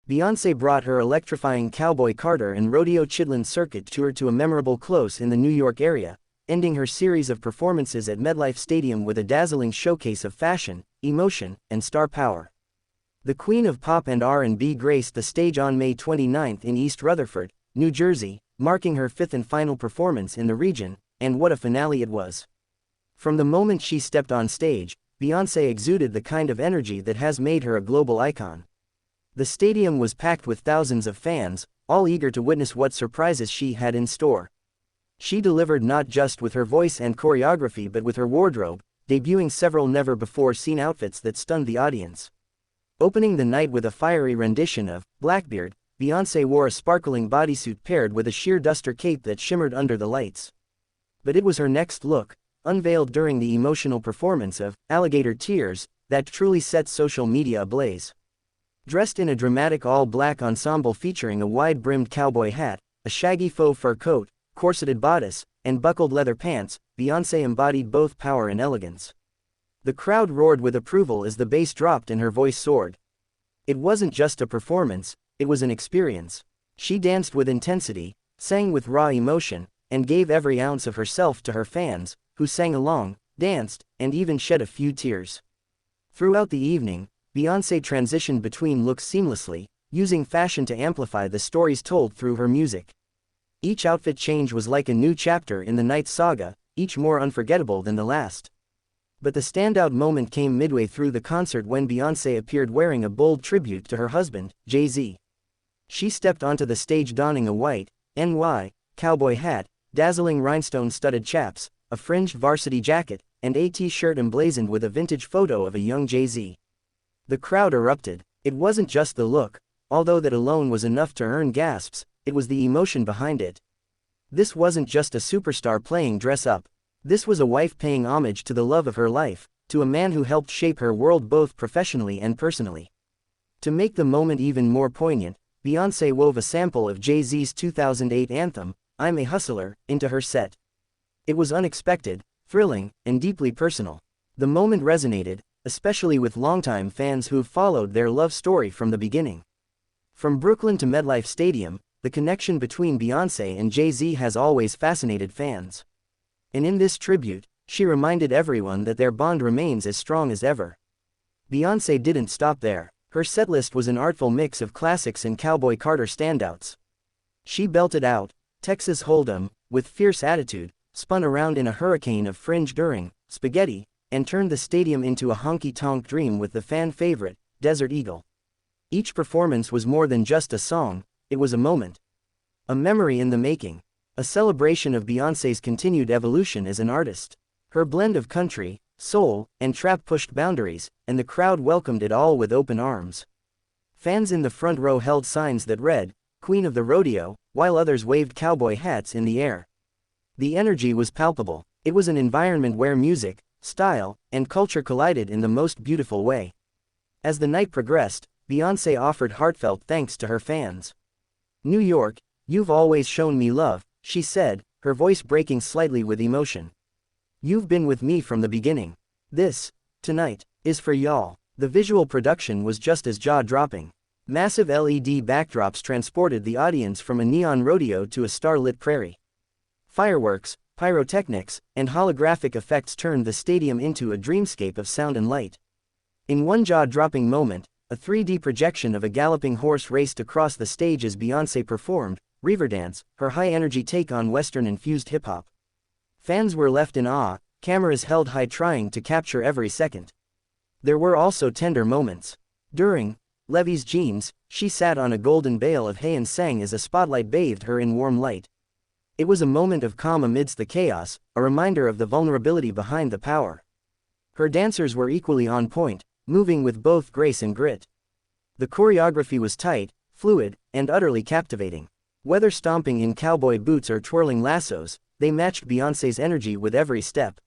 Beyoncé brought her electrifying Cowboy Carter and Rodeo Chitlin Circuit tour to a memorable close in the New York area, ending her series of performances at MetLife Stadium with a dazzling showcase of fashion, emotion, and star power. The Queen of Pop and R&B graced the stage on May 29 in East Rutherford, New Jersey, marking her fifth and final performance in the region, and what a finale it was. From the moment she stepped on stage, Beyoncé exuded the kind of energy that has made her a global icon. The stadium was packed with thousands of fans, all eager to witness what surprises she had in store. She delivered not just with her voice and choreography but with her wardrobe, debuting several never-before-seen outfits that stunned the audience. Opening the night with a fiery rendition of Blackbeard, Beyoncé wore a sparkling bodysuit paired with a sheer duster cape that shimmered under the lights. But it was her next look, unveiled during the emotional performance of Alligator Tears, that truly set social media ablaze. Dressed in a dramatic all-black ensemble featuring a wide-brimmed cowboy hat, a shaggy faux fur coat, corseted bodice, and buckled leather pants, Beyoncé embodied both power and elegance. The crowd roared with approval as the bass dropped and her voice soared. It wasn't just a performance, it was an experience. She danced with intensity, sang with raw emotion, and gave every ounce of herself to her fans, who sang along, danced, and even shed a few tears. Throughout the evening, Beyoncé transitioned between looks seamlessly, using fashion to amplify the stories told through her music. Each outfit change was like a new chapter in the night's saga, each more unforgettable than the last. But the standout moment came midway through the concert when Beyoncé appeared wearing a bold tribute to her husband, Jay-Z. She stepped onto the stage donning a white, NY, cowboy hat, dazzling rhinestone-studded chaps, a fringed varsity jacket, and a t-shirt emblazoned with a vintage photo of a young Jay-Z. The crowd erupted. It wasn't just the look, although that alone was enough to earn gasps, it was the emotion behind it. This wasn't just a superstar playing dress-up. This was a wife paying homage to the love of her life, to a man who helped shape her world both professionally and personally. To make the moment even more poignant, Beyoncé wove a sample of Jay-Z's 2008 anthem, "I'm a Hustler," into her set. It was unexpected, thrilling, and deeply personal. The moment resonated, especially with longtime fans who've followed their love story from the beginning. From Brooklyn to MetLife Stadium, the connection between Beyoncé and Jay-Z has always fascinated fans. And in this tribute, she reminded everyone that their bond remains as strong as ever. Beyoncé didn't stop there. Her setlist was an artful mix of classics and Cowboy Carter standouts. She belted out Texas Hold'em with fierce attitude, spun around in a hurricane of fringe during Spaghetti, and turned the stadium into a honky-tonk dream with the fan favorite, Desert Eagle. Each performance was more than just a song, it was a moment. A memory in the making. A celebration of Beyoncé's continued evolution as an artist. Her blend of country, soul, and trap pushed boundaries, and the crowd welcomed it all with open arms. Fans in the front row held signs that read, "Queen of the Rodeo," while others waved cowboy hats in the air. The energy was palpable. It was an environment where music, style, and culture collided in the most beautiful way. As the night progressed, Beyoncé offered heartfelt thanks to her fans. "New York, you've always shown me love," she said, her voice breaking slightly with emotion. "You've been with me from the beginning. This, tonight, is for y'all." The visual production was just as jaw-dropping. Massive LED backdrops transported the audience from a neon rodeo to a star-lit prairie. Fireworks, pyrotechnics, and holographic effects turned the stadium into a dreamscape of sound and light. In one jaw-dropping moment, a 3D projection of a galloping horse raced across the stage as Beyoncé performed Riverdance, her high-energy take on Western-infused hip-hop. Fans were left in awe, cameras held high trying to capture every second. There were also tender moments. During Levy's Jeans, she sat on a golden bale of hay and sang as a spotlight bathed her in warm light. It was a moment of calm amidst the chaos, a reminder of the vulnerability behind the power. Her dancers were equally on point, moving with both grace and grit. The choreography was tight, fluid, and utterly captivating. Whether stomping in cowboy boots or twirling lassos, they matched Beyoncé's energy with every step.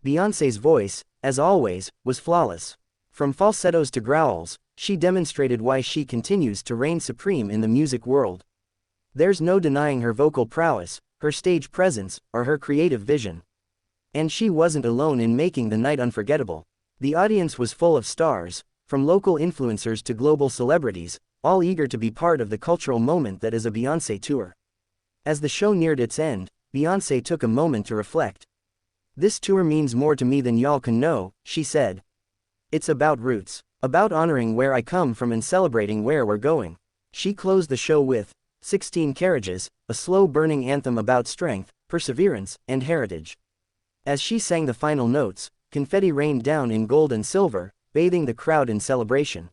Beyoncé's voice, as always, was flawless. From falsettos to growls, she demonstrated why she continues to reign supreme in the music world. There's no denying her vocal prowess, her stage presence, or her creative vision. And she wasn't alone in making the night unforgettable. The audience was full of stars, from local influencers to global celebrities, all eager to be part of the cultural moment that is a Beyonce tour. As the show neared its end, Beyonce took a moment to reflect. "This tour means more to me than y'all can know," she said. "It's about roots, about honoring where I come from and celebrating where we're going." She closed the show with 16 Carriages, a slow-burning anthem about strength, perseverance, and heritage. As she sang the final notes, confetti rained down in gold and silver, bathing the crowd in celebration.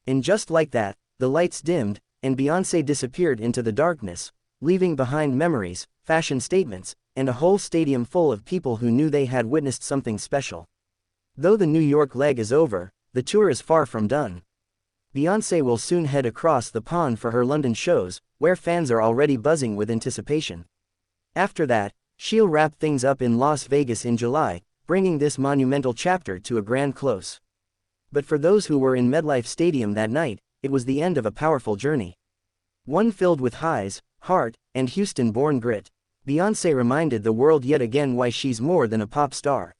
And just like that, the lights dimmed, and Beyonce disappeared into the darkness, leaving behind memories, fashion statements, and a whole stadium full of people who knew they had witnessed something special. Though the New York leg is over, the tour is far from done. Beyonce will soon head across the pond for her London shows, where fans are already buzzing with anticipation. After that, she'll wrap things up in Las Vegas in July, bringing this monumental chapter to a grand close. But for those who were in MetLife Stadium that night, it was the end of a powerful journey. One filled with highs, heart, and Houston-born grit. Beyonce reminded the world yet again why she's more than a pop star.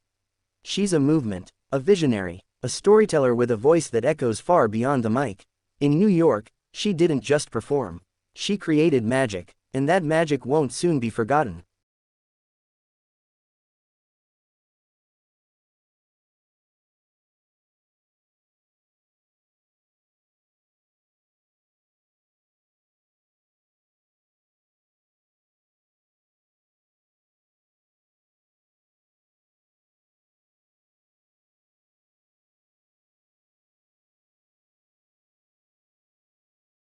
She's a movement, a visionary, a storyteller with a voice that echoes far beyond the mic. In New York, she didn't just perform. She created magic, and that magic won't soon be forgotten.